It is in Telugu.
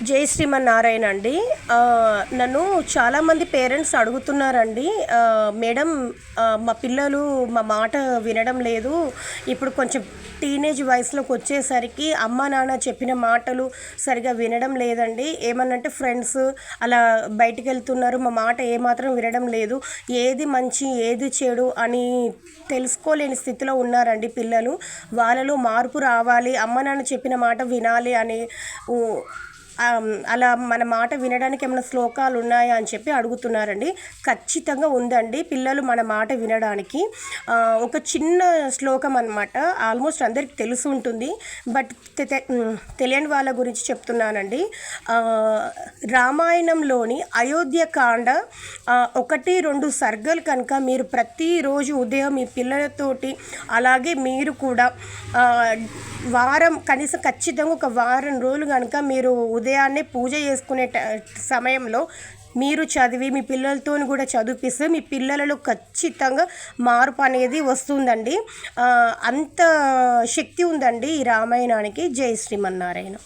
జై శ్రీమన్నారాయణ అండి. నన్ను చాలామంది పేరెంట్స్ అడుగుతున్నారండి, మేడం, మా పిల్లలు మా మాట వినడం లేదు. ఇప్పుడు కొంచెం టీనేజ్ వయసులోకి వచ్చేసరికి అమ్మ నాన్న చెప్పిన మాటలు సరిగా వినడం లేదండి. ఏమన్నంటే ఫ్రెండ్స్ అలా బయటికి వెళ్తున్నారు, మా మాట ఏమాత్రం వినడం లేదు. ఏది మంచి ఏది చెడు అని తెలుసుకోలేని స్థితిలో ఉన్నారండి పిల్లలు. వాళ్ళలో మార్పు రావాలి, అమ్మ నాన్న చెప్పిన మాట వినాలి అని అలా మన మాట వినడానికి ఏమైనా శ్లోకాలు ఉన్నాయా అని చెప్పి అడుగుతున్నారండి. ఖచ్చితంగా ఉందండి పిల్లలు మన మాట వినడానికి. ఒక చిన్న శ్లోకం అనమాట, ఆల్మోస్ట్ అందరికి తెలిసి ఉంటుంది, బట్ తెలియని వాళ్ళ గురించి చెప్తున్నానండి. రామాయణంలోని అయోధ్యకాండ 1-2 సర్గలు కనుక మీరు ప్రతిరోజు ఉదయం మీ పిల్లలతోటి, అలాగే మీరు కూడా వారం కనీసం ఖచ్చితంగా ఒక వారం రోజులు కనుక మీరు ఉదయాన్నే పూజ చేసుకునే సమయంలో మీరు చదివి మీ పిల్లలతో కూడా చదివిపిస్తే మీ పిల్లలలో ఖచ్చితంగా మార్పు అనేది వస్తుందండి. అంత శక్తి ఉందండి ఈ రామాయణానికి. జై శ్రీమన్నారాయణ.